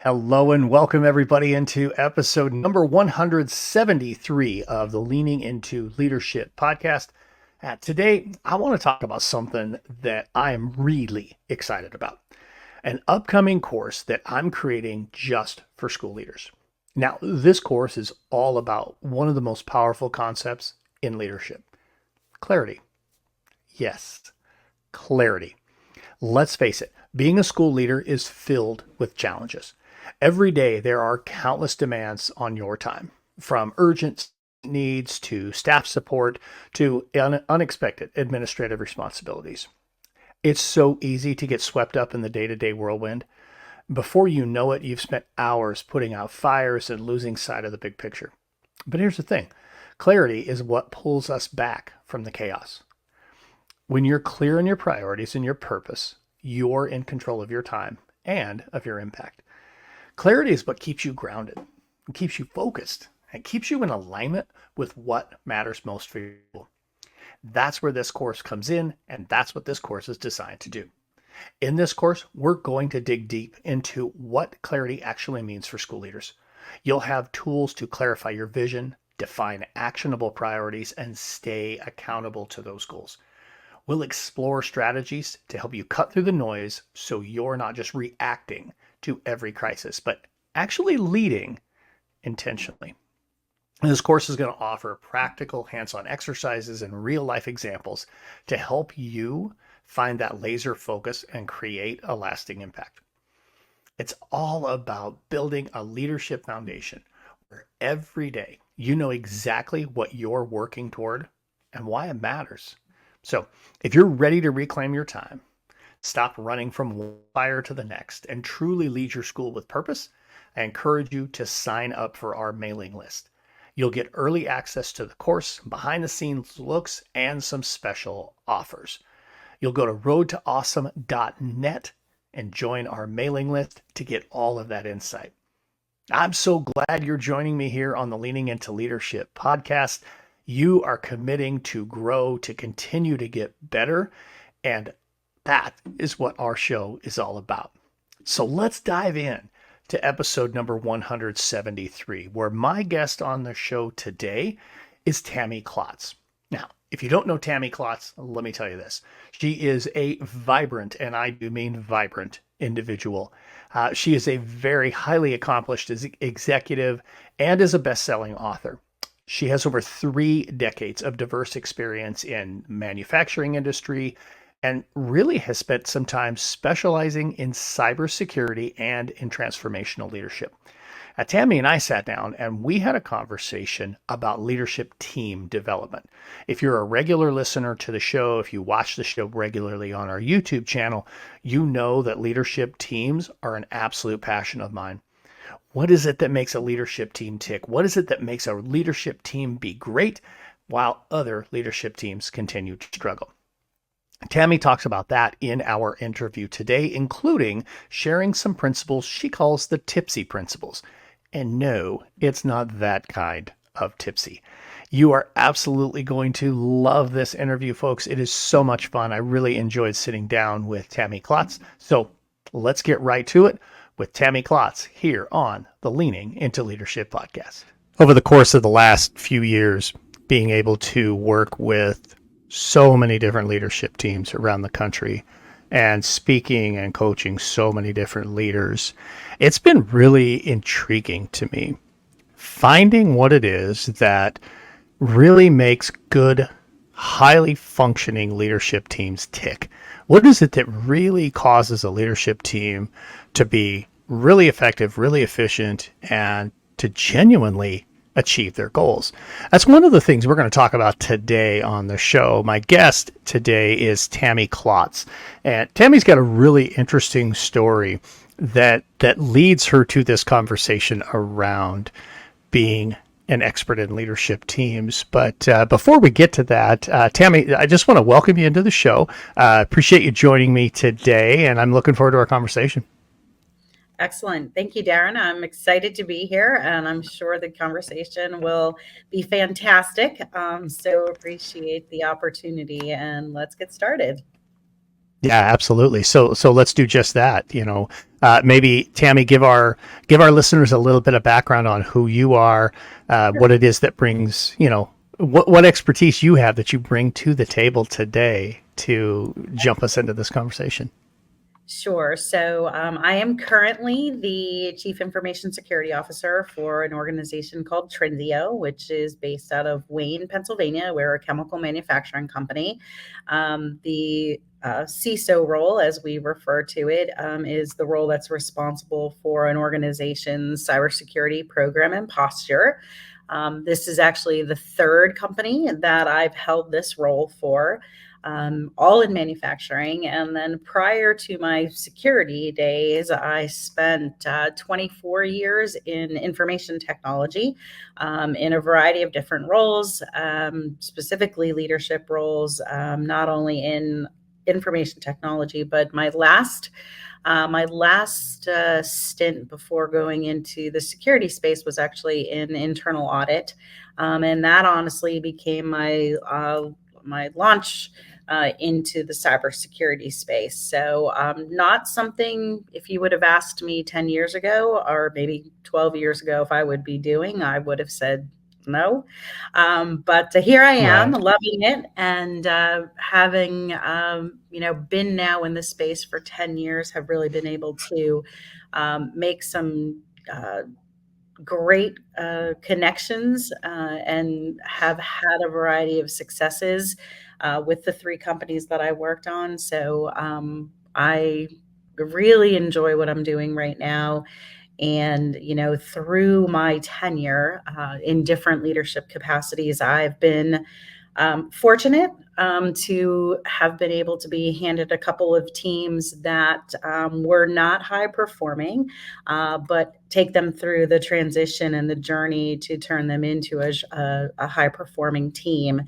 Hello and welcome everybody into episode number 173 of the Leaning into Leadership podcast. Today, I want to talk about something that I am really excited about, an upcoming course that I'm creating just for school leaders. Now, this course is all about one of the most powerful concepts in leadership: clarity. Yes, clarity. Let's face it, being a school leader is filled with challenges. Every day, there are countless demands on your time, from urgent needs to staff support to unexpected administrative responsibilities. It's so easy to get swept up in the day to day whirlwind. Before you know it, you've spent hours putting out fires and losing sight of the big picture. But here's the thing: clarity is what pulls us back from the chaos. When you're clear on your priorities and your purpose, you're in control of your time and of your impact. Clarity is what keeps you grounded, and keeps you focused, and keeps you in alignment with what matters most for you. That's where this course comes in, and that's what this course is designed to do. In this course, we're going to dig deep into what clarity actually means for school leaders. You'll have tools to clarify your vision, define actionable priorities, and stay accountable to those goals. We'll explore strategies to help you cut through the noise so you're not just reacting to every crisis, but actually leading intentionally. This course is going to offer practical hands-on exercises and real-life examples to help you find that laser focus and create a lasting impact. It's all about building a leadership foundation where every day you know exactly what you're working toward and why it matters. So if you're ready to reclaim your time, stop running from one fire to the next, and truly lead your school with purpose, I encourage you to sign up for our mailing list. You'll get early access to the course, behind the scenes looks, and some special offers. You'll go to roadtoawesome.net and join our mailing list to get all of that insight. I'm so glad you're joining me here on the Leaning into Leadership podcast. You are committing to grow, to continue to get better, and that is what our show is all about. So let's dive in to episode number 173, where my guest on the show today is Tammy Klotz. Now, if you don't know Tammy Klotz, let me tell you this. She is a vibrant, and I do mean vibrant, individual. She is a very highly accomplished executive and is a best-selling author. She has over 3 decades of diverse experience in manufacturing industry and really has spent some time specializing in cybersecurity and in transformational leadership. Tammy and I sat down and we had a conversation about leadership team development. If you're a regular listener to the show, if you watch the show regularly on our YouTube channel, you know that leadership teams are an absolute passion of mine. What is it that makes a leadership team tick? What is it that makes a leadership team be great while other leadership teams continue to struggle? Tammy talks about that in our interview today, including sharing some principles she calls the tipsy principles. And no, it's not that kind of tipsy. You are absolutely going to love this interview, folks. It is so much fun. I really enjoyed sitting down with Tammy Klotz. So let's get right to it with Tammy Klotz here on the Leaning into Leadership podcast. Over the course of the last few years, being able to work with so many different leadership teams around the country and speaking and coaching so many different leaders, it's been really intriguing to me finding what it is that really makes good, highly functioning leadership teams tick. What is it that really causes a leadership team to be really effective, really efficient, and to genuinely achieve their goals? That's one of the things we're going to talk about today on the show. My guest today is Tammy Klotz, and Tammy's got a really interesting story that leads her to this conversation around being an expert in leadership teams. But before we get to that, Tammy, I just want to welcome you into the show. Appreciate you joining me today, and I'm looking forward to our conversation. Excellent. Thank you, Darren. I'm excited to be here, and I'm sure the conversation will be fantastic. So appreciate the opportunity, and let's get started. Yeah, absolutely. So let's do just that. Maybe Tammy, give our listeners a little bit of background on who you are, what it is that brings, what expertise you have that you bring to the table today to jump us into this conversation. Sure. So I am currently the Chief Information Security Officer for an organization called Trinzio, which is based out of Wayne, Pennsylvania. We're a chemical manufacturing company. The CISO role, as we refer to it, is the role that's responsible for an organization's cybersecurity program and posture. This is actually the third company that I've held this role for, all in manufacturing. And then prior to my security days, I spent 24 years in information technology, in a variety of different roles, specifically leadership roles, not only in information technology, but my last stint before going into the security space was actually in internal audit, and that honestly became my launch into the cybersecurity space. So, not something, if you would have asked me 10 years ago or maybe 12 years ago if I would be doing, I would have said no. But here I am, Right. loving it, and having been now in this space for 10 years, have really been able to make some great connections, and have had a variety of successes with the three companies that I worked on. So I really enjoy what I'm doing right now. And, through my tenure in different leadership capacities, I've been fortunate to have been able to be handed a couple of teams that were not high performing, but take them through the transition and the journey to turn them into a high performing team.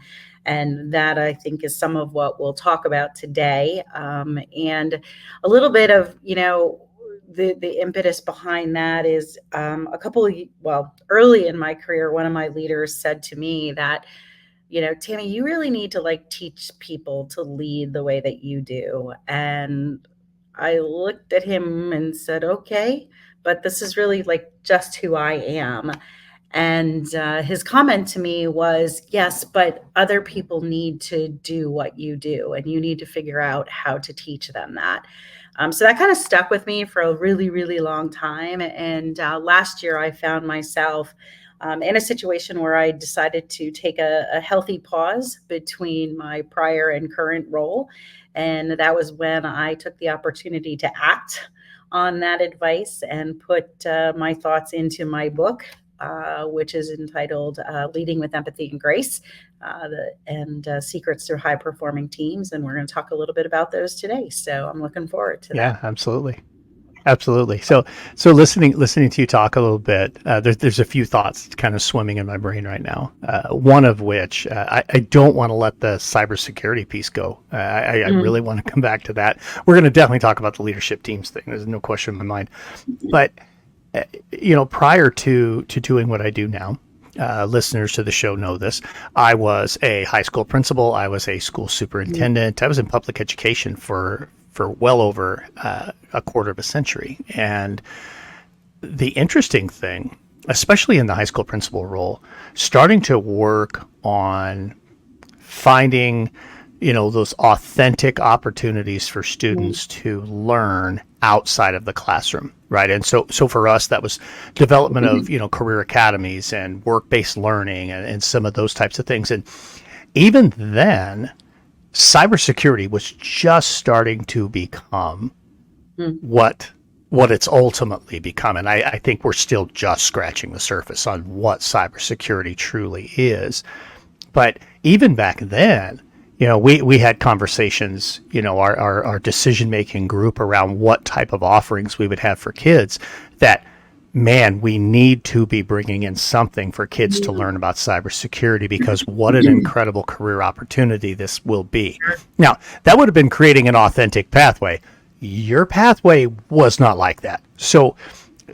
And that, I think, is some of what we'll talk about today. And a little bit of, the impetus behind that is early in my career, one of my leaders said to me that, Tammy, you really need to teach people to lead the way that you do. And I looked at him and said, okay, but this is really just who I am. And his comment to me was, yes, but other people need to do what you do, and you need to figure out how to teach them that. So that kind of stuck with me for a really, really long time. And last year, I found myself in a situation where I decided to take a healthy pause between my prior and current role. And that was when I took the opportunity to act on that advice and put my thoughts into my book, which is entitled Leading with Empathy and Grace, and Secrets to High Performing Teams. And we're going to talk a little bit about those today. So I'm looking forward to Yeah, that. absolutely. Absolutely. So listening to you talk a little bit, there's a few thoughts kind of swimming in my brain right now. One of which I don't want to let the cybersecurity piece go. I Mm, really want to come back to that. We're going to definitely talk about the leadership teams thing. There's no question in my mind. But prior to doing what I do now, listeners to the show know this. I was a high school principal. I was a school mm, superintendent. I was in public education for well over a quarter of a century. And the interesting thing, especially in the high school principal role, starting to work on finding, those authentic opportunities for mm, students to learn outside of the classroom, right? And so for us, that was development of, career academies and work-based learning and some of those types of things. And even then, cybersecurity was just starting to become mm, what it's ultimately become. And I think we're still just scratching the surface on what cybersecurity truly is. But even back then, we had conversations, our decision making group around what type of offerings we would have for kids that, man, we need to be bringing in something for kids to learn about cybersecurity because what an incredible career opportunity this will be. Now, that would have been creating an authentic pathway. Your pathway was not like that. So,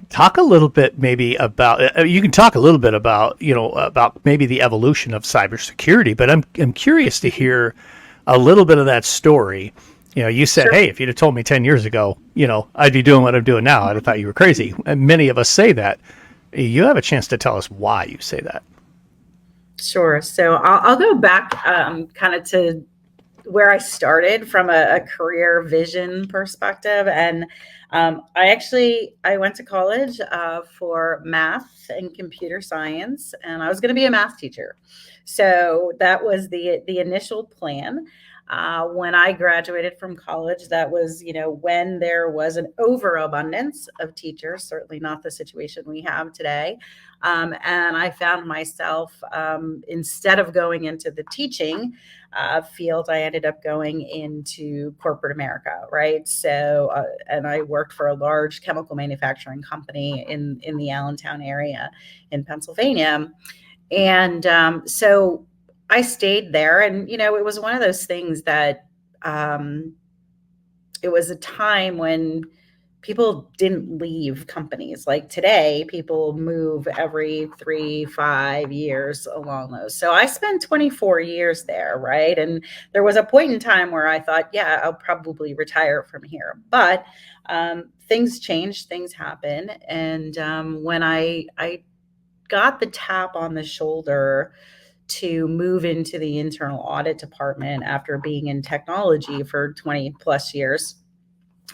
talk a little bit maybe about you can talk a little bit about about maybe the evolution of cybersecurity, but I'm curious to hear a little bit of that story You said, Sure. hey, if you'd have told me 10 years ago, I'd be doing what I'm doing now, I'd have thought you were crazy. And many of us say that. You have a chance to tell us why you say that. Sure. So I'll go back kind of to where I started from a career vision perspective. And I went to college for math and computer science, and I was going to be a math teacher. So that was the initial plan. When I graduated from college, that was, when there was an overabundance of teachers, certainly not the situation we have today. And I found myself, instead of going into the teaching field, I ended up going into corporate America, right? So, and I worked for a large chemical manufacturing company in the Allentown area in Pennsylvania. And so I stayed there, and it was one of those things that um, it was a time when people didn't leave companies like today. People move every 3 5 years along those. So I spent 24 years there, right? And there was a point in time where I thought, yeah, I'll probably retire from here. But things change, things happen. And when I got the tap on the shoulder to move into the internal audit department after being in technology for 20 plus years,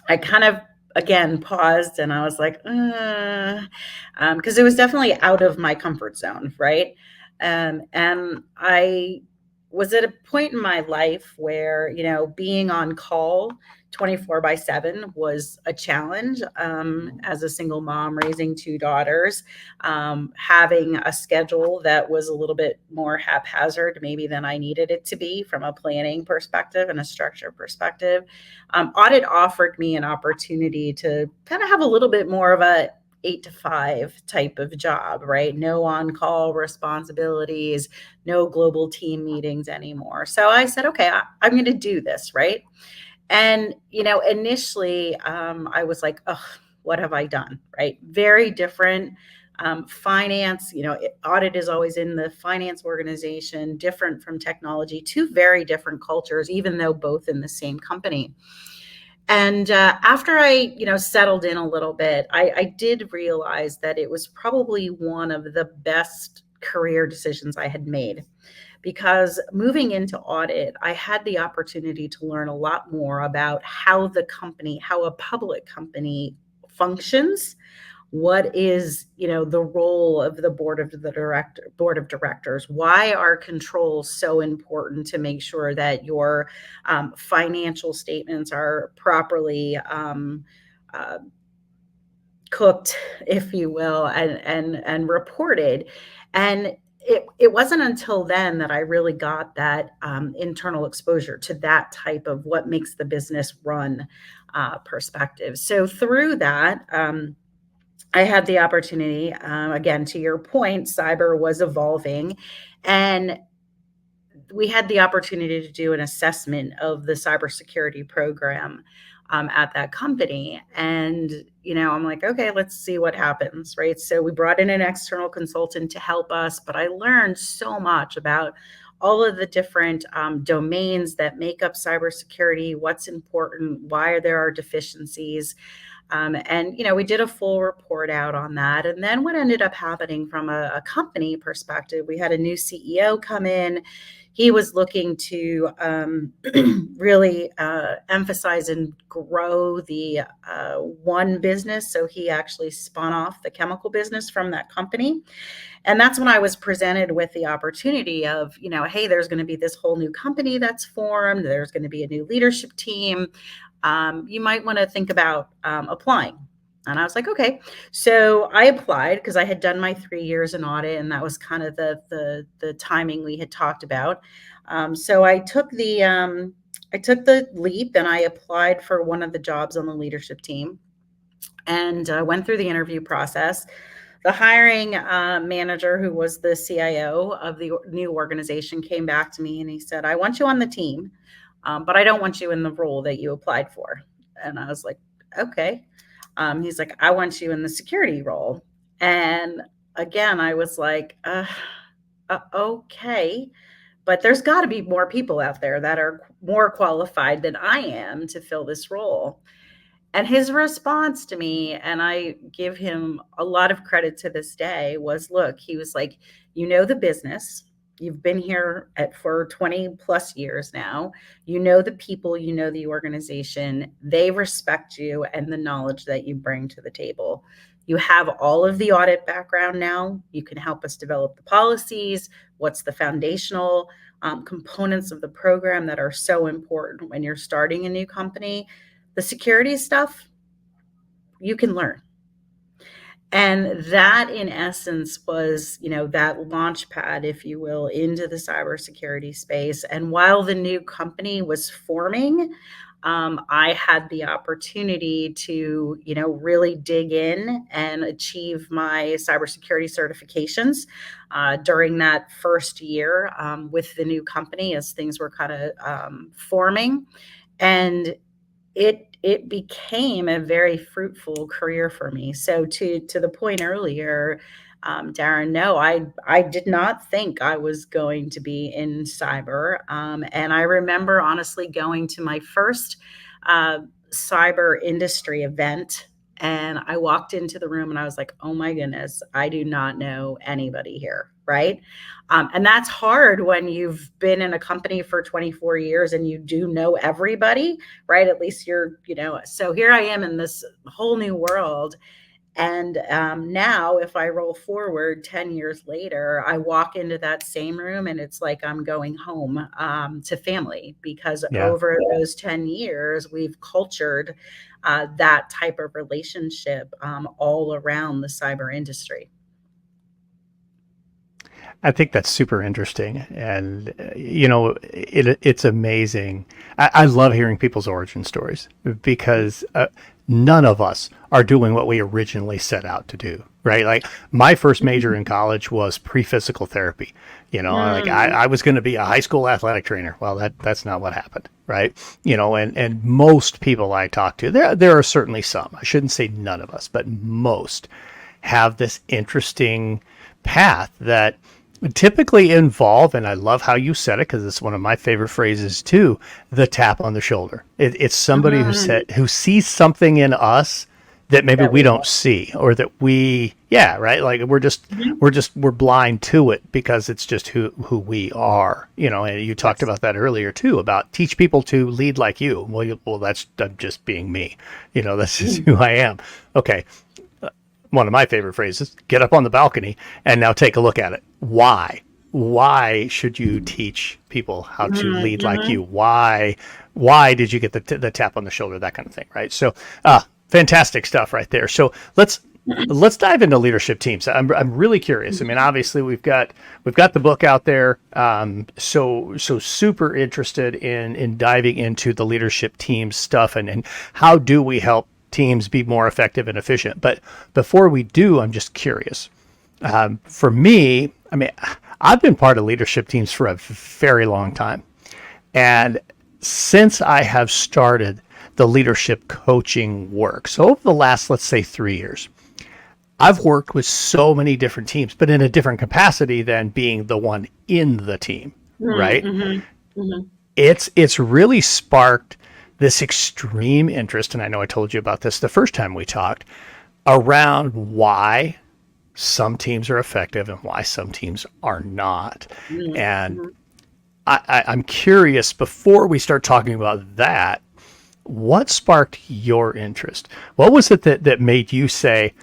I kind of again paused and I was like, because it was definitely out of my comfort zone, right? And I was at a point in my life where, being on call 24/7 was a challenge, as a single mom raising two daughters, having a schedule that was a little bit more haphazard maybe than I needed it to be from a planning perspective and a structure perspective. Audit offered me an opportunity to kind of have a little bit more of a 8 to 5 type of job, right? No on call responsibilities, no global team meetings anymore. So I said, okay, I'm going to do this, right? And, initially I was like, oh, what have I done? Right? Very different. Finance, audit is always in the finance organization, different from technology, two very different cultures, even though both in the same company. And after I, settled in a little bit, I did realize that it was probably one of the best career decisions I had made, because moving into audit, I had the opportunity to learn a lot more about how a public company functions. What is, the role of the board of directors? Why are controls so important to make sure that your financial statements are properly uh, cooked, if you will, and reported? And it wasn't until then that I really got that internal exposure to that type of what makes the business run perspective. So through that, I had the opportunity, again, to your point, cyber was evolving, and we had the opportunity to do an assessment of the cybersecurity program at that company. And, I'm like, okay, let's see what happens, right? So we brought in an external consultant to help us, but I learned so much about all of the different domains that make up cybersecurity, what's important, why there are deficiencies. And we did a full report out on that. And then what ended up happening from a company perspective, we had a new CEO come in. He was looking to really emphasize and grow the one business. So he actually spun off the chemical business from that company. And that's when I was presented with the opportunity of, hey, there's going to be this whole new company that's formed. There's going to be a new leadership team. You might want to think about applying. And I was like, okay. So I applied because I had done my 3 years in audit, and that was kind of the timing we had talked about. So I took the leap and I applied for one of the jobs on the leadership team, and went through the interview process. The hiring manager, who was the CIO of the new organization, came back to me and he said, I want you on the team, but I don't want you in the role that you applied for. And I was like, okay. He's like, I want you in the security role. And again, I was like, okay. but there's got to be more people out there that are more qualified than I am to fill this role. And his response to me, and I give him a lot of credit to this day, was look, he was like, you know, the business. You've been here for 20 plus years now. You know the people, you know the organization. They respect you and the knowledge that you bring to the table. You have all of the audit background now. You can help us develop the policies. What's the foundational components of the program that are so important when you're starting a new company? The security stuff, you can learn. And that, in essence, was, you know, that launch pad, if you will, into the cybersecurity space. And while the new company was forming, I had the opportunity to, you know, really dig in and achieve my cybersecurity certifications during that first year with the new company as things were kind of forming. And it became a very fruitful career for me. So to the point earlier, Darren, no, I did not think I was going to be in cyber, and I remember honestly going to my first cyber industry event. And I walked into the room and I was like, oh my goodness, I do not know anybody here. Right. And that's hard when you've been in a company for 24 years and you do know everybody, right? At least you're, you know, so here I am in this whole new world. And now, if I roll forward 10 years later, I walk into that same room and it's like I'm going home to family, because Yeah. over those 10 years, we've cultured that type of relationship all around the cyber industry. I think that's super interesting, and it's amazing. I love hearing people's origin stories because none of us are doing what we originally set out to do, right? Like my first major in college was pre-physical therapy. Like I was going to be a high school athletic trainer. Well, that's not what happened, right? And most people I talk to, there are certainly some. I shouldn't say none of us, but most have this interesting path that typically involve, and I love how you said it because it's one of my favorite phrases too, the tap on the shoulder. It's somebody who sees something in us that maybe we don't see, or that right, like we're blind to it because it's just who we are. And you talked about that earlier too, about teach people to lead like you. Well, that's just being me. That's just who I am. Okay, one of my favorite phrases, get up on the balcony and now take a look at it. Why should you teach people how to lead like you? Why did you get the tap on the shoulder, that kind of thing, right? So fantastic stuff right there. So let's dive into leadership teams. I'm really curious. I mean, obviously we've got the book out there. So super interested in diving into the leadership team stuff and how do we help teams be more effective and efficient. But before we do, I'm just curious. For me, I mean, I've been part of leadership teams for a very long time. And since I have started the leadership coaching work, so over the last, let's say 3 years, I've worked with so many different teams, but in a different capacity than being the one in the team, right? It's really sparked this extreme interest, and I know I told you about this the first time we talked, around why some teams are effective and why some teams are not. And I'm curious, before we start talking about that, what sparked your interest? What was it that made you say,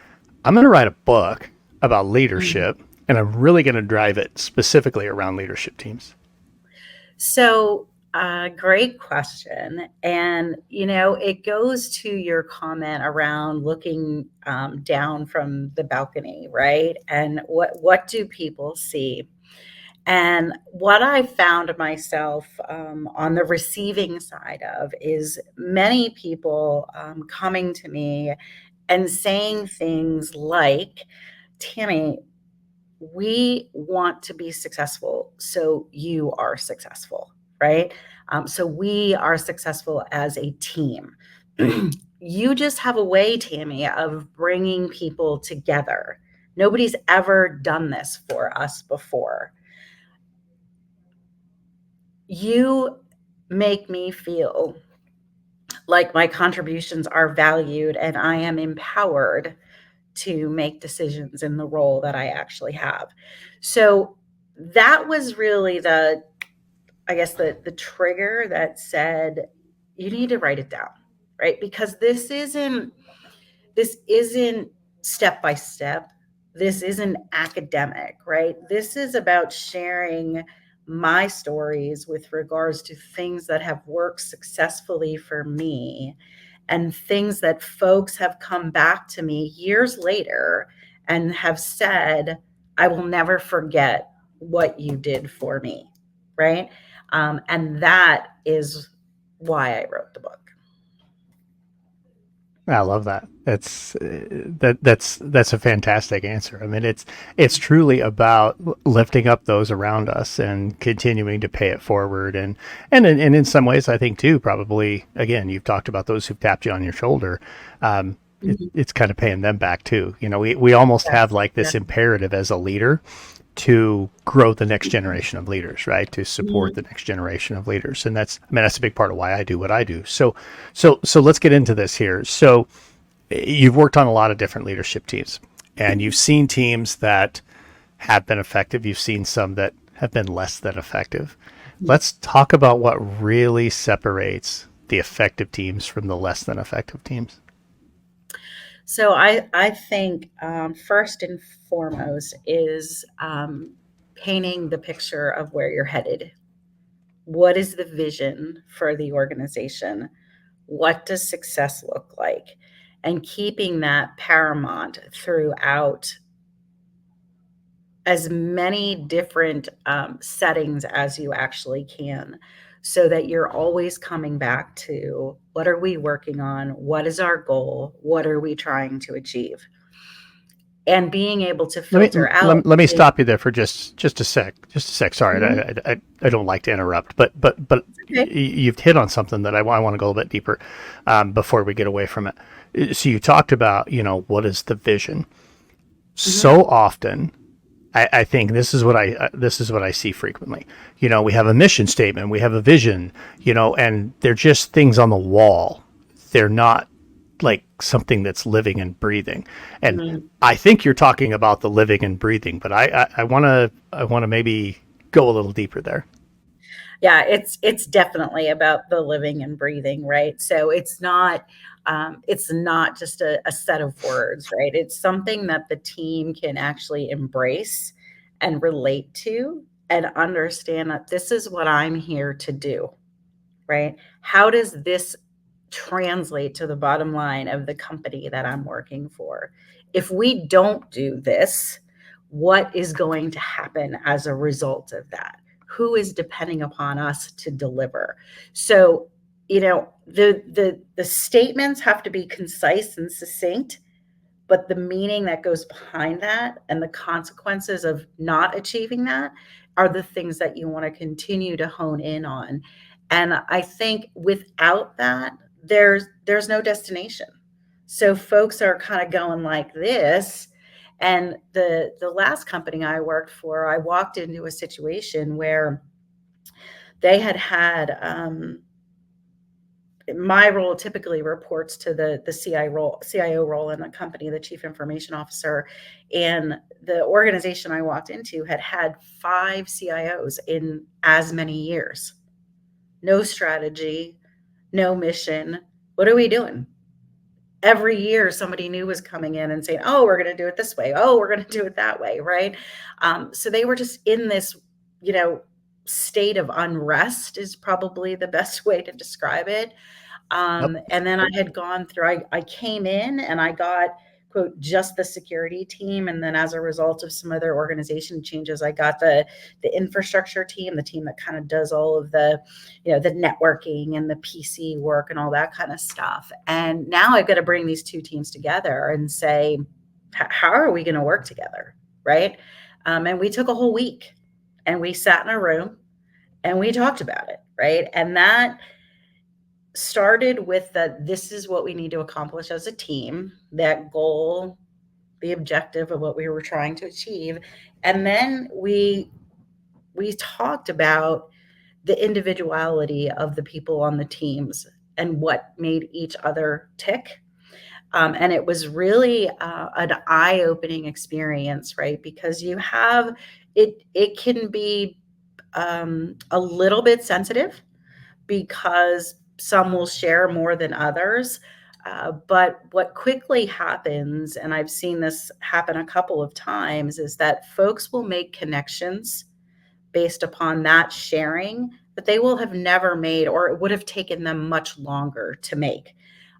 I'm going to write a book about leadership and I'm really going to drive it specifically around leadership teams? So, great question. And, it goes to your comment around looking down from the balcony, right? And what do people see? And what I found myself on the receiving side of is many people coming to me and saying things like, Tammy, we want to be successful, so you are successful, right? So we are successful as a team. You just have a way, Tammy, of bringing people together. Nobody's ever done this for us before. you make me feel like my contributions are valued and I am empowered to make decisions in the role that I actually have. So that was really I guess the trigger that said you need to write it down, right? Because this isn't step by step. This isn't academic, right? This is about sharing my stories with regards to things that have worked successfully for me and things that folks have come back to me years later and have said, I will never forget what you did for me, right? And that is why I wrote the book. I love that. That's a fantastic answer. I mean, it's truly about lifting up those around us and continuing to pay it forward. And in some ways, I think too, probably again, you've talked about those who've tapped you on your shoulder. It's kind of paying them back too. You know, we almost Yeah, have like yeah. this imperative as a leader to grow the next generation of leaders, right? To support the Mhm. next generation of leaders. And that's a big part of why I do what I do. So let's get into this here. So you've worked on a lot of different leadership teams and you've seen teams that have been effective. You've seen some that have been less than effective. Let's talk about what really separates the effective teams from the less than effective teams. So I think first and foremost is painting the picture of where you're headed. What is the vision for the organization? What does success look like? And keeping that paramount throughout as many different settings as you actually can, so that you're always coming back to what are we working on? What is our goal? What are we trying to achieve? And being able to Let filter me out let me the stop you there for just a sec. Just a sec. Sorry, Mhm. I don't like to interrupt, but Okay. you've hit on something that I want to go a bit deeper before we get away from it. So you talked about what is the vision. Mhm. So often, I think this is what I see frequently. We have a mission statement, we have a vision, and they're just things on the wall. They're not like something that's living and breathing. And Mhm. I think you're talking about the living and breathing, but I want to maybe go a little deeper there. Yeah, it's definitely about the living and breathing, right? So it's not just a set of words, right? It's something that the team can actually embrace and relate to and understand that this is what I'm here to do, right? How does this translate to the bottom line of the company that I'm working for? If we don't do this, what is going to happen as a result of that? Who is depending upon us to deliver? So, the statements have to be concise and succinct, but the meaning that goes behind that and the consequences of not achieving that are the things that you want to continue to hone in on. And I think without that, there's no destination. So folks are kind of going like this. And the last company I worked for, I walked into a situation where they had my role typically reports to the CIO role in the company, the chief information officer. And the organization I walked into had 5 CIOs in as many years. No strategy, no mission. What are we doing? Every year somebody new was coming in and saying, oh, we're going to do it this way, oh, we're going to do it that way, right? So they were just in this, you know state of unrest is probably the best way to describe it. Yep. And then I had gone through, I came in and I got, quote, just the security team. And then as a result of some other organization changes, I got the infrastructure team, the team that kind of does all of the networking and the PC work and all that kind of stuff. And now I've got to bring these two teams together and say, how are we going to work together? Right. And we took a whole week and we sat in a room and we talked about it. Right. And that started with this is what we need to accomplish as a team, that goal, the objective of what we were trying to achieve. And then we talked about the individuality of the people on the teams and what made each other tick. And it was really an eye-opening experience, right? Because you have it can be a little bit sensitive because some will share more than others. But what quickly happens, and I've seen this happen a couple of times, is that folks will make connections based upon that sharing that they will have never made, or it would have taken them much longer to make.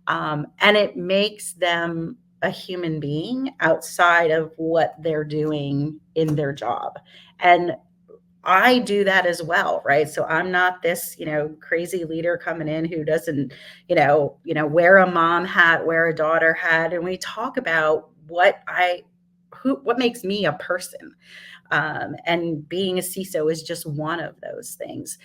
And it makes them a human being outside of what they're doing in their job. And I do that as well, right? So I'm not this, crazy leader coming in who doesn't, wear a mom hat, wear a daughter hat, and we talk about what makes me a person. And being a CISO is just one of those things.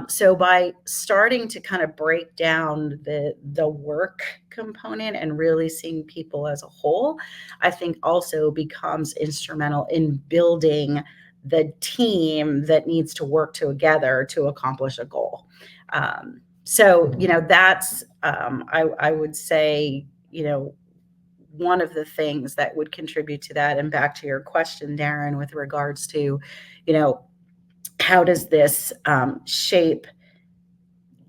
So by starting to kind of break down the work component and really seeing people as a whole, I think also becomes instrumental in building the team that needs to work together to accomplish a goal. That's I would say, one of the things that would contribute to that. And back to your question, Darren, with regards to, how does this shape,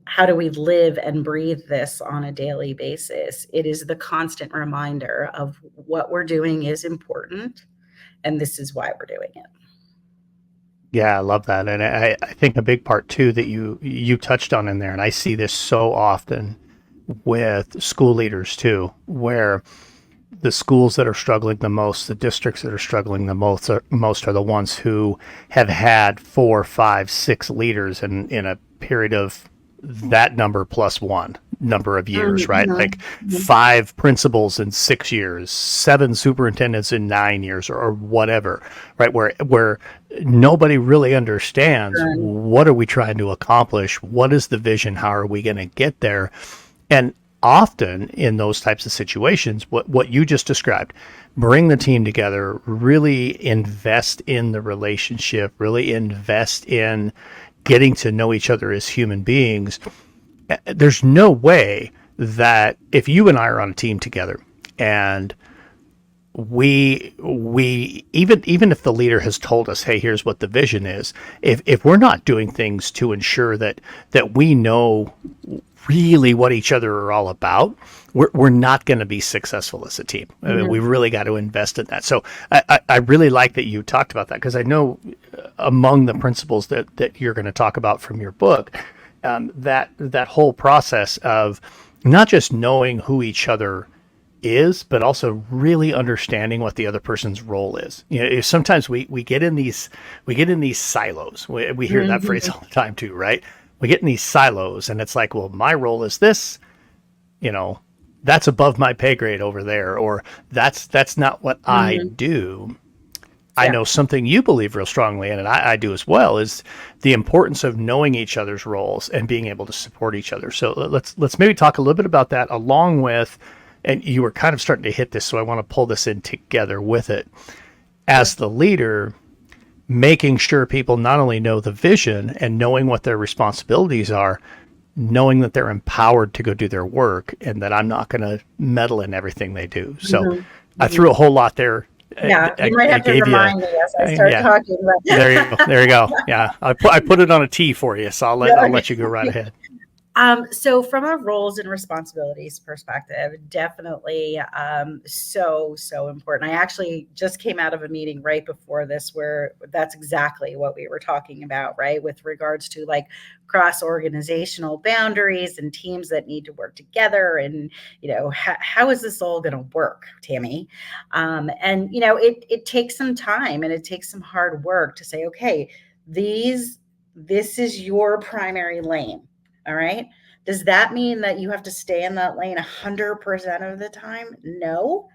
how do we live and breathe this on a daily basis? It is the constant reminder of what we're doing is important, and this is why we're doing it. Yeah, I love that. And I think a big part too that you touched on in there, and I see this so often with school leaders too, where the schools that are struggling the most, the districts that are struggling the most are the ones who have had 4, 5, 6 leaders in a period of that number plus one number of years, right? Like 5 principals in 6 years, 7 superintendents in 9 years, or whatever, right? Where nobody really understands what are we trying to accomplish? What is the vision? How are we going to get there? And often in those types of situations, what you just described, bring the team together, really invest in the relationship, really invest in getting to know each other as human beings. There's no way that if you and I are on a team together and we even if the leader has told us, hey, here's what the vision is, if we're not doing things to ensure that we know really what each other are all about, we're not going to be successful as a team. I mean, we've really got to invest in that. So I really like that you talked about that, because I know among the principles that you're going to talk about from your book, that whole process of not just knowing who each other is, but also really understanding what the other person's role is. Sometimes we get in these silos. We hear that phrase all the time too, right? We get in these silos, and it's like, well, my role is this, that's above my pay grade over there, or that's not what I do. I know something you believe real strongly in, and I do as well, is the importance of knowing each other's roles and being able to support each other. So let's maybe talk a little bit about that, along with, and you were kind of starting to hit this, so I want to pull this in together with it. As the leader, making sure people not only know the vision and knowing what their responsibilities are, knowing that they're empowered to go do their work, and that I'm not going to meddle in everything they do. So I threw a whole lot there. Yeah, you might have to remind me as I start talking. But There you go. Yeah, I put it on a T for you, so I'll let you go right ahead. So from a roles and responsibilities perspective, definitely so important. I actually just came out of a meeting right before this where that's exactly what we were talking about, right? With regards to like cross-organizational boundaries and teams that need to work together, and how is this all going to work, Tammy? And it takes some time and it takes some hard work to say, okay, this is your primary lane. All right. Does that mean that you have to stay in that lane 100% of the time? No.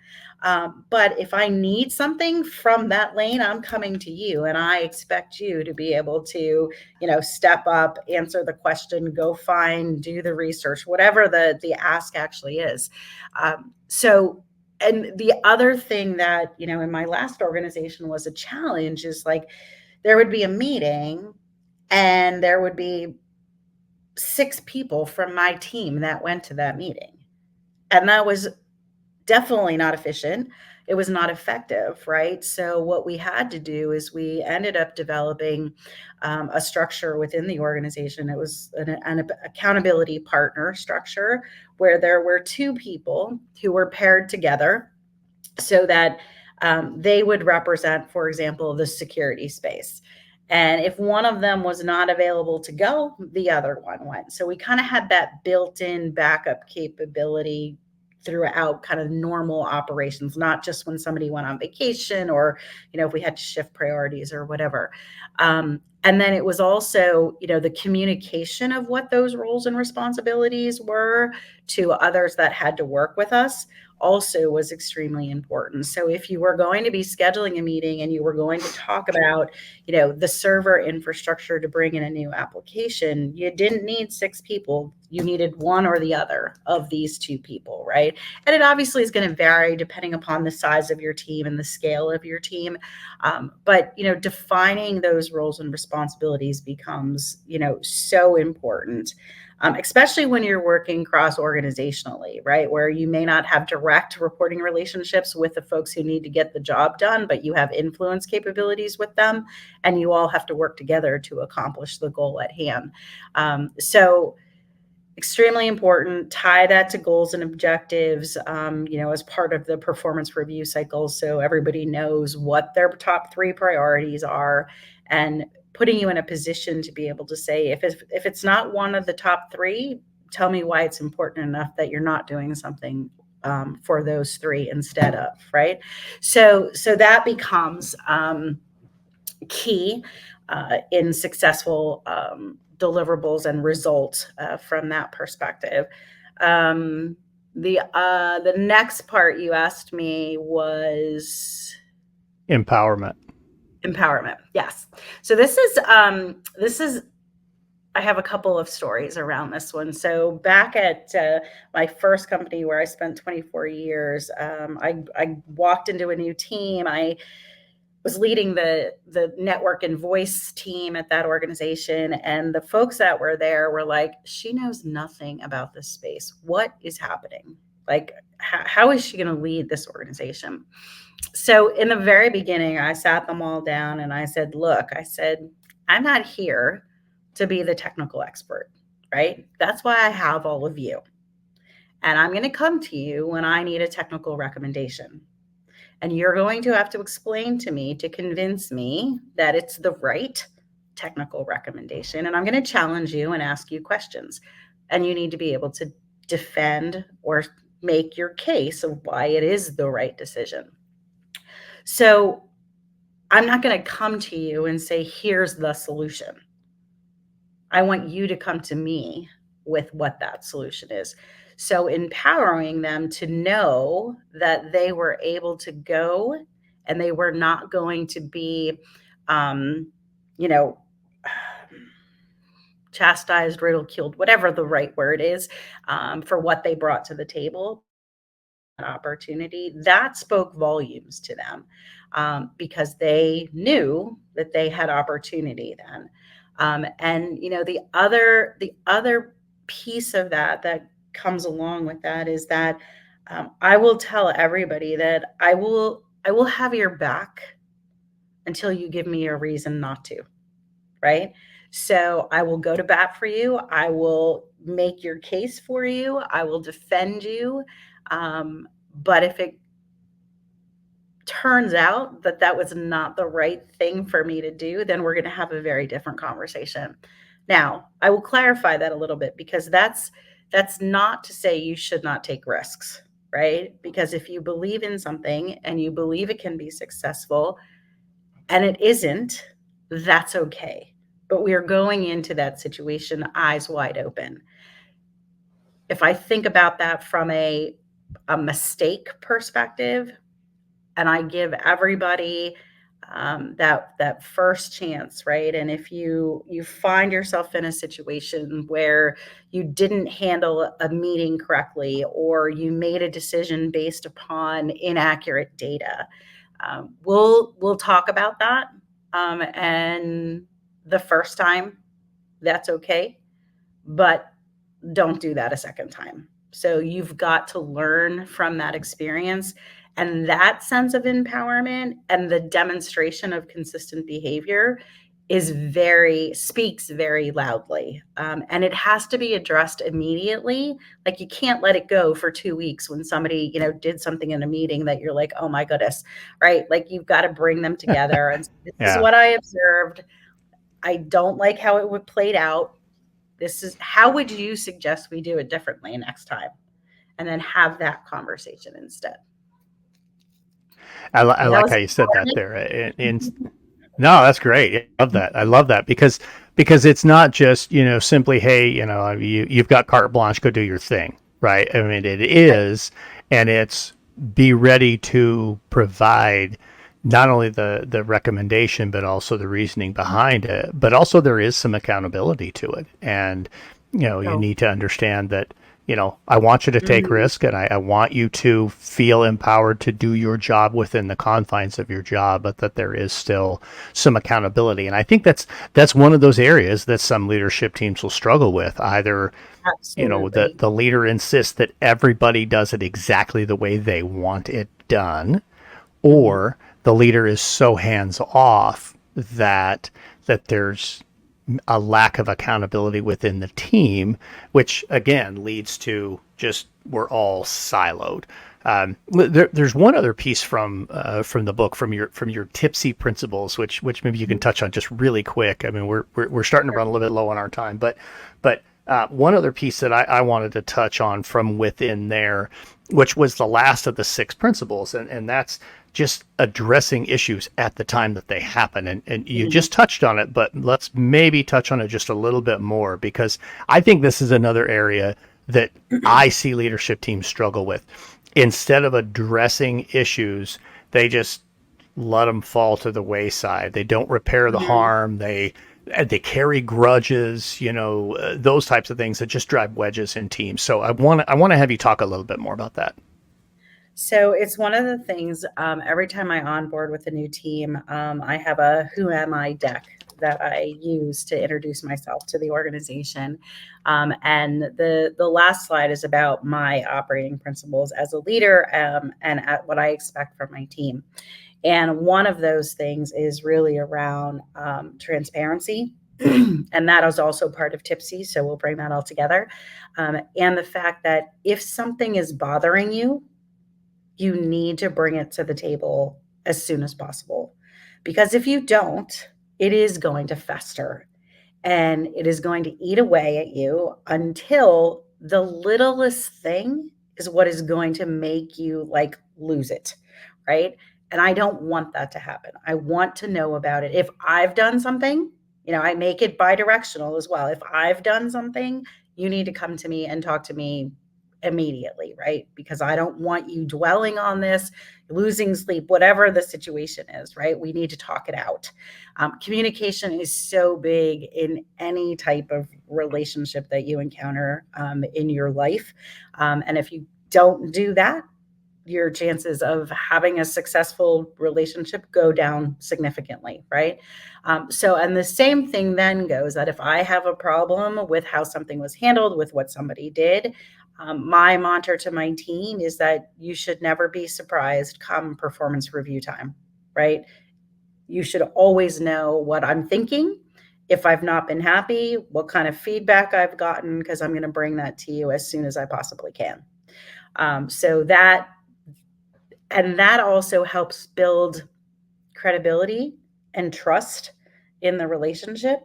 But if I need something from that lane, I'm coming to you, and I expect you to be able to, step up, answer the question, go find, do the research, whatever the ask actually is. And the other thing that, in my last organization was a challenge is like, there would be a meeting, And there would be 6 people from my team that went to that meeting. And that was definitely not efficient. It was not effective, right? So what we had to do is we ended up developing a structure within the organization. It was an accountability partner structure where there were 2 people who were paired together so that they would represent, for example, the security space. And if one of them was not available to go, the other one went. So we kind of had that built in backup capability throughout kind of normal operations, not just when somebody went on vacation or, if we had to shift priorities or whatever. And then it was also, the communication of what those roles and responsibilities were to others that had to work with us also was extremely important. So if you were going to be scheduling a meeting and you were going to talk about, the server infrastructure to bring in a new application, you didn't need 6 people. You needed one or the other of these 2 people, right? And it obviously is going to vary depending upon the size of your team and the scale of your team. But, defining those roles and responsibilities becomes, so important. Especially when you're working cross organizationally, right? Where you may not have direct reporting relationships with the folks who need to get the job done, but you have influence capabilities with them, and you all have to work together to accomplish the goal at hand. So, extremely important. Tie that to goals and objectives, as part of the performance review cycle, so everybody knows what their top 3 priorities are, and putting you in a position to be able to say, if it's not one of the top 3, tell me why it's important enough that you're not doing something for those 3 instead of, right? So that becomes key in successful deliverables and results from that perspective. The next part you asked me was Empowerment. empowerment. Yes. So this is I have a couple of stories around this one. So back at my first company where I spent 24 years, I walked into a new team. I was leading the network and voice team at that organization, and the folks that were there were like, she knows nothing about this space. What is happening? Like, how is she going to lead this organization? So in the very beginning, I sat them all down and I said, look, I'm not here to be the technical expert, right? That's why I have all of you. And I'm going to come to you when I need a technical recommendation. And you're going to have to explain to me to convince me that it's the right technical recommendation. And I'm going to challenge you and ask you questions. And you need to be able to defend or make your case of why it is the right decision. So I'm not going to come to you and say, here's the solution. I want you to come to me with what that solution is. So empowering them to know that they were able to go and they were not going to be, you know, chastised, ridiculed, whatever the right word is, for what they brought to the table, opportunity, that spoke volumes to them, because they knew that they had opportunity then. And the other piece of that comes along with that is that I will tell everybody that I will have your back until you give me a reason not to, right? So I will go to bat for you. I will make your case for you. I will defend you. But if it turns out that that was not the right thing for me to do, then we're going to have a very different conversation. Now, I will clarify that a little bit, because that's not to say you should not take risks, right? Because if you believe in something and you believe it can be successful and it isn't, that's okay. But we are going into that situation eyes wide open. If I think about that from a mistake perspective, and I give everybody that first chance, right? And if you find yourself in a situation where you didn't handle a meeting correctly, or you made a decision based upon inaccurate data, we'll talk about that. And the first time that's okay, but don't do that a second time. So you've got to learn from that experience, and that sense of empowerment and the demonstration of consistent behavior speaks very loudly, and it has to be addressed immediately. Like, you can't let it go for 2 weeks when somebody, did something in a meeting that you're like, oh my goodness, right? Like, you've got to bring them together and this is Yeah. what I observed. I don't like how it would played out. This is how would you suggest we do it differently next time? And then have that conversation instead. I Okay, that like was how you said that important. there. No, that's great. I love that. I love that because it's not just, simply, hey, you've got carte blanche, go do your thing, right? I mean, it Right. is, and it's be ready to provide not only the recommendation but also the reasoning behind it, but also there is some accountability to it. And you So, need to understand that I want you to take mhm, risk, and I want you to feel empowered to do your job within the confines of your job, but that there is still some accountability. And I think that's one of those areas that some leadership teams will struggle with. Either the absolutely. the leader insists that everybody does it exactly the way they want it done, Mhm. or the leader is so hands off that there's a lack of accountability within the team, which again leads to just we're all siloed. There's one other piece from the book, from your tipsy principles, which maybe you can Mhm. touch on just really quick. I mean, we're starting to run a little bit low on our time, but one other piece that I wanted to touch on from within there, which was the last of the six principles, and that's just addressing issues at the time that they happen. And you Mhm. just touched on it, but let's maybe touch on it just a little bit more, because I think this is another area that I see leadership teams struggle with. Instead of addressing issues, they just let them fall to the wayside. They don't repair the Mhm. harm. They carry grudges, those types of things that just drive wedges in teams. So I want to have you talk a little bit more about that. So it's one of the things, every time I onboard with a new team, I have a who am I deck that I use to introduce myself to the organization. And the last slide is about my operating principles as a leader, and at what I expect from my team. And one of those things is really around transparency. And that is also part of Tipsy. So we'll bring that all together. And the fact that if something is bothering you, you need to bring it to the table as soon as possible. Because if you don't, it is going to fester and it is going to eat away at you until the littlest thing is what is going to make you like lose it, right? And I don't want that to happen. I want to know about it. If I've done something, I make it bi-directional as well. If I've done something, you need to come to me and talk to me immediately, right? Because I don't want you dwelling on this, losing sleep, whatever the situation is, right? We need to talk it out. Communication is so big in any type of relationship that you encounter in your life. And if you don't do that, your chances of having a successful relationship go down significantly, right? And the same thing then goes that if I have a problem with how something was handled, with what somebody did, my mantra to my team is that you should never be surprised come performance review time, right? You should always know what I'm thinking. If I've not been happy, what kind of feedback I've gotten, because I'm going to bring that to you as soon as I possibly can. So that and that also helps build credibility and trust in the relationship,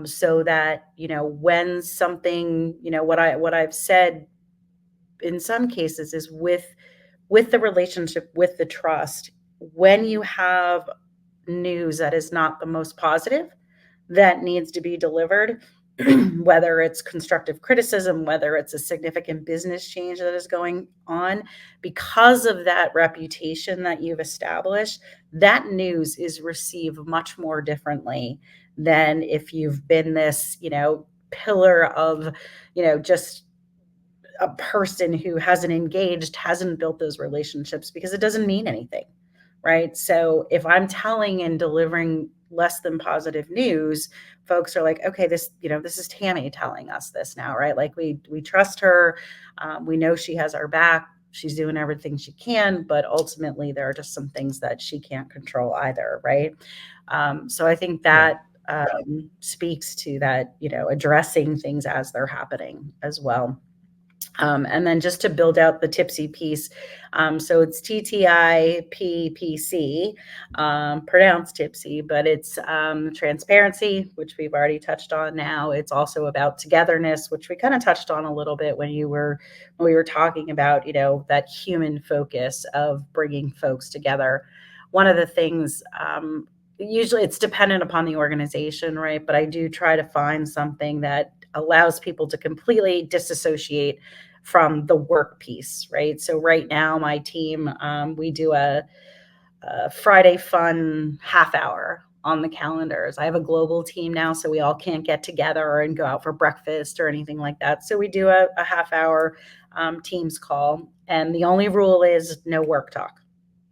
so that when something, what I've said in some cases is with the relationship, with the trust, when you have news that is not the most positive that needs to be delivered, whether it's constructive criticism, whether it's a significant business change that is going on, because of that reputation that you've established, that news is received much more differently than if you've been this, pillar of, just a person who hasn't engaged, hasn't built those relationships, because it doesn't mean anything, right? So if I'm telling and delivering less than positive news, folks are like, okay, this is Tammy telling us this now, right? Like we trust her. We know she has our back. She's doing everything she can, but ultimately there are just some things that she can't control either, right? So I think Yeah. that speaks to that, addressing things as they're happening as well. And then just to build out the tipsy piece, so it's TTIPPC, pronounced tipsy, but it's transparency, which we've already touched on now. It's also about togetherness, which we kind of touched on a little bit when we were talking about, that human focus of bringing folks together. One of the things, usually it's dependent upon the organization, right? But I do try to find something that allows people to completely disassociate from the work piece, right? So right now, my team, we do a Friday fun half hour on the calendars. I have a global team now, so we all can't get together and go out for breakfast or anything like that. So we do a half hour Teams call, and the only rule is no work talk.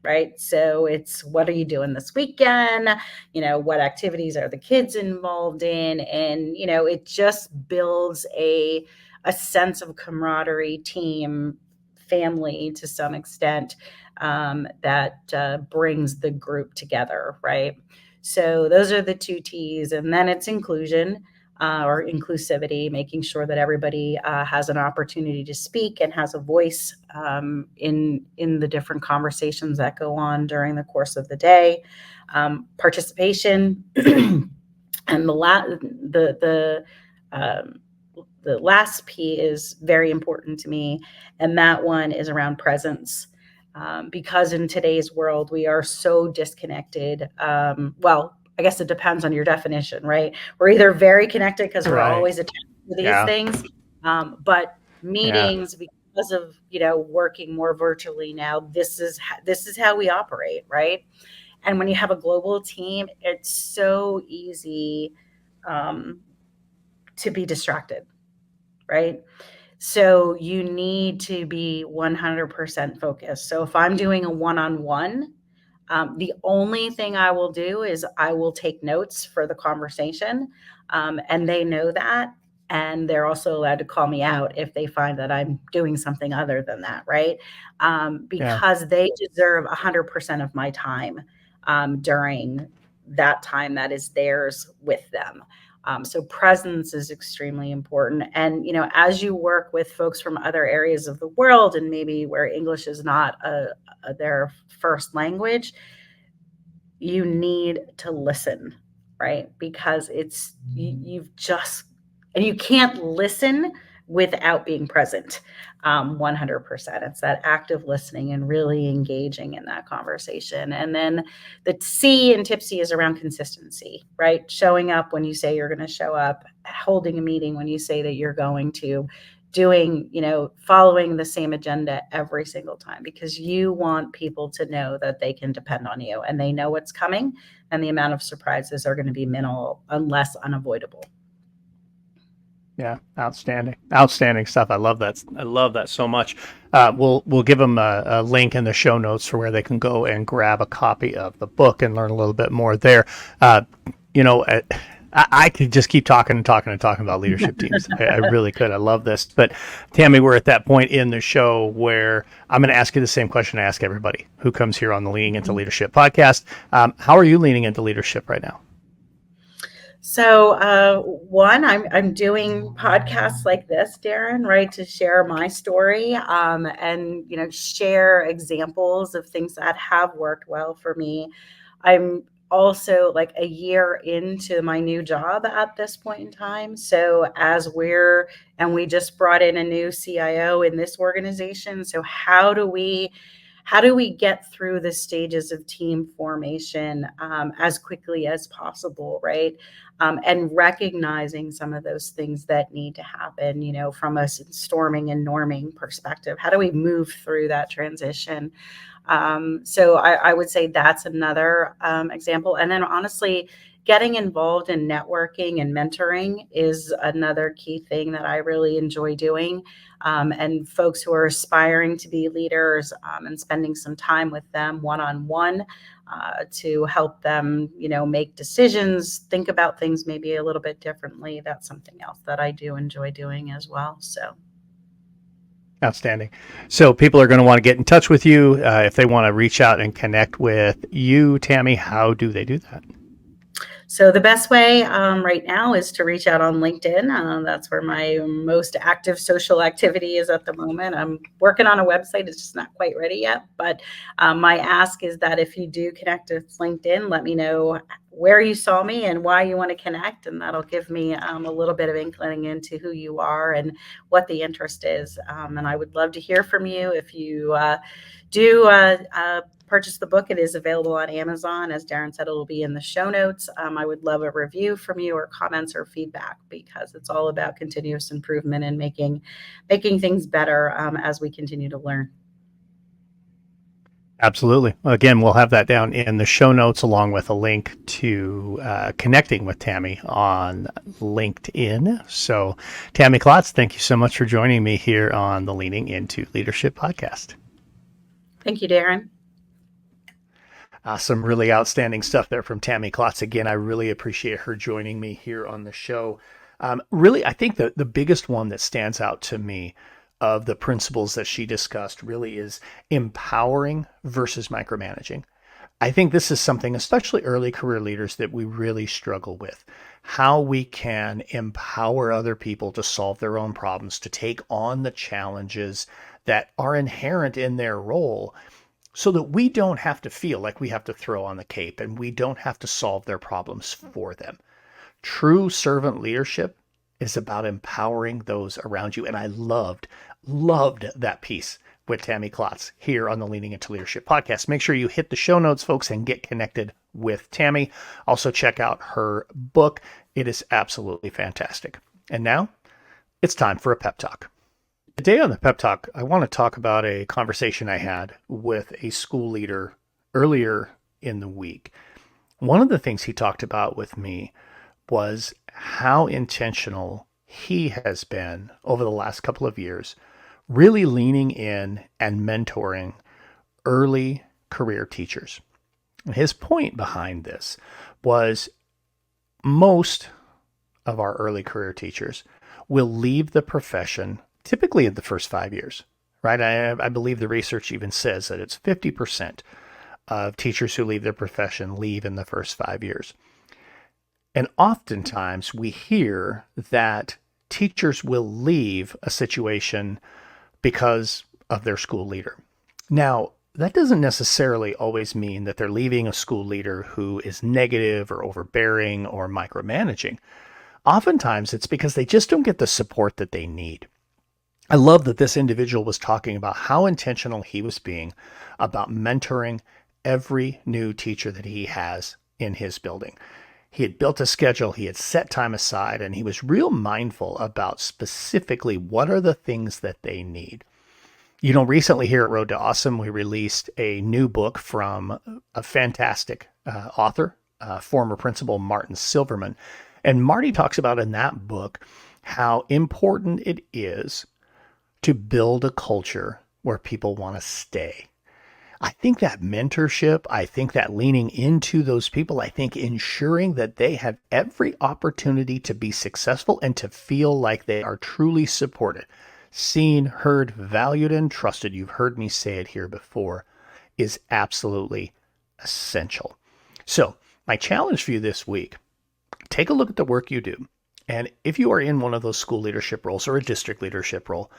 Right. So it's what are you doing this weekend? What activities are the kids involved in? And, it just builds a sense of camaraderie, team, family to some extent, that brings the group together. Right. So those are the two T's. And then it's inclusion. Or inclusivity, making sure that everybody has an opportunity to speak and has a voice in the different conversations that go on during the course of the day. Participation, and the last P is very important to me, and that one is around presence. Because in today's world, we are so disconnected. Well, I guess it depends on your definition, right? We're either very connected because we're Right. always attached to these Yeah. things, but Yeah. meetings, because of working more virtually now, this is how we operate, right? And when you have a global team, it's so easy um, to be distracted, right? So you need to be 100% focused. So if I'm doing a one-on-one, the only thing I will do is I will take notes for the conversation, and they know that. And they're also allowed to call me out if they find that I'm doing something other than that, right? Yeah. Because they deserve 100% of my time during that time that is theirs with them. So presence is extremely important. And, as you work with folks from other areas of the world and maybe where English is not their first language, you need to listen, right? Because you've just, and you can't listen without being present 100%. It's that active listening and really engaging in that conversation. And then the C in tipsy is around consistency, right? Showing up when you say you're going to show up, holding a meeting when you say that you're going to, doing, following the same agenda every single time, because you want people to know that they can depend on you and they know what's coming, and the amount of surprises are going to be minimal unless unavoidable. Yeah, outstanding, outstanding stuff. I love that. I love that so much. We'll give them a link in the show notes for where they can go and grab a copy of the book and learn a little bit more there. You know, I could just keep talking and talking and talking about leadership teams. I really could. I love this. But Tammy, we're at that point in the show where I'm going to ask you the same question I ask everybody who comes here on the Leaning into Leadership podcast. How are you leaning into leadership right now? So, one, I'm doing podcasts like this, Darren, right, to share my story, and share examples of things that have worked well for me. I'm also like a year into my new job at this point in time. So we just brought in a new CIO in this organization. So how do we get through the stages of team formation as quickly as possible, right? And recognizing some of those things that need to happen, from a storming and norming perspective. How do we move through that transition? So I would say that's another example. And then honestly, getting involved in networking and mentoring is another key thing that I really enjoy doing. And folks who are aspiring to be leaders, and spending some time with them one-on-one, to help them, make decisions, think about things maybe a little bit differently. That's something else that I do enjoy doing as well. So. Outstanding. So people are going to want to get in touch with you if they want to reach out and connect with you, Tammy. How do they do that? So the best way right now is to reach out on LinkedIn. That's where my most active social activity is at the moment. I'm working on a website. It's just not quite ready yet. But my ask is that if you do connect with LinkedIn, let me know where you saw me and why you want to connect. And that'll give me a little bit of inkling into who you are and what the interest is. And I would love to hear from you. If you do purchase the book, it is available on Amazon. As Darren said, it'll be in the show notes. I would love a review from you, or comments or feedback, because it's all about continuous improvement and making things better as we continue to learn. Absolutely. Again, we'll have that down in the show notes, along with a link to connecting with Tammy on LinkedIn. So, Tammy Klotz, thank you so much for joining me here on the Leaning Into Leadership podcast. Thank you, Darren. Some really outstanding stuff there from Tammy Klotz. Again, I really appreciate her joining me here on the show. Really, I think the biggest one that stands out to me of the principles that she discussed really is empowering versus micromanaging. I think this is something, especially early career leaders, that we really struggle with. How we can empower other people to solve their own problems, to take on the challenges that are inherent in their role, so that we don't have to feel like we have to throw on the cape and we don't have to solve their problems for them. True servant leadership is about empowering those around you. And I loved that piece with Tammy Klotz here on the Leaning Into Leadership podcast. Make sure you hit the show notes, folks, and get connected with Tammy. Also, check out her book. It is absolutely fantastic. And now it's time for a pep talk. Today on the Pep Talk, I want to talk about a conversation I had with a school leader earlier in the week. One of the things he talked about with me was how intentional he has been over the last couple of years, really leaning in and mentoring early career teachers. And his point behind this was most of our early career teachers will leave the profession typically in the first 5 years, right? I believe the research even says that it's 50% of teachers who leave their profession leave in the first 5 years. And oftentimes we hear that teachers will leave a situation because of their school leader. Now, that doesn't necessarily always mean that they're leaving a school leader who is negative or overbearing or micromanaging. Oftentimes it's because they just don't get the support that they need. I love that this individual was talking about how intentional he was being about mentoring every new teacher that he has in his building. He had built a schedule, he had set time aside, and he was real mindful about specifically what are the things that they need. Recently here at Road to Awesome, we released a new book from a fantastic author, former principal Martin Silverman. And Marty talks about in that book how important it is to build a culture where people want to stay. I think that mentorship, I think that leaning into those people, I think ensuring that they have every opportunity to be successful and to feel like they are truly supported, seen, heard, valued, and trusted, you've heard me say it here before, is absolutely essential. So my challenge for you this week, take a look at the work you do. And if you are in one of those school leadership roles or a district leadership role,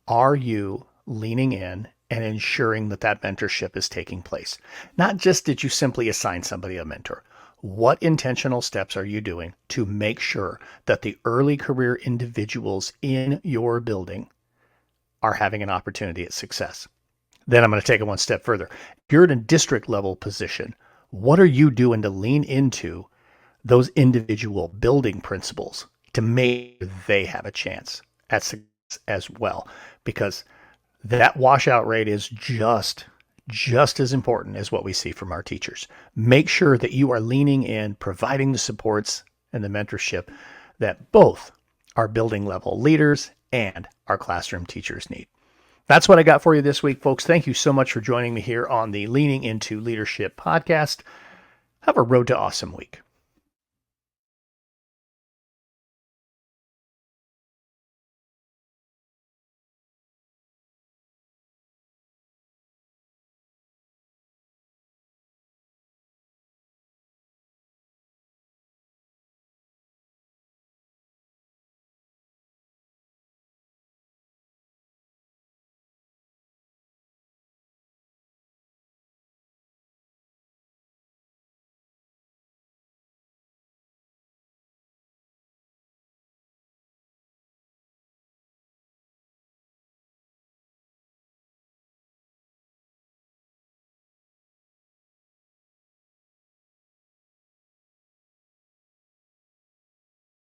are you leaning in and ensuring that that mentorship is taking place? Not just did you simply assign somebody a mentor. What intentional steps are you doing to make sure that the early career individuals in your building are having an opportunity at success? Then I'm going to take it one step further. If you're in a district level position, what are you doing to lean into those individual building principles to make they have a chance at success as well? Because that washout rate is just just as important as what we see from our teachers. Make sure that you are leaning in, providing the supports and the mentorship that both our building level leaders and our classroom teachers need. That's what I got for you this week, folks. Thank you so much for joining me here on the Leaning Into Leadership podcast. Have a Road to Awesome week.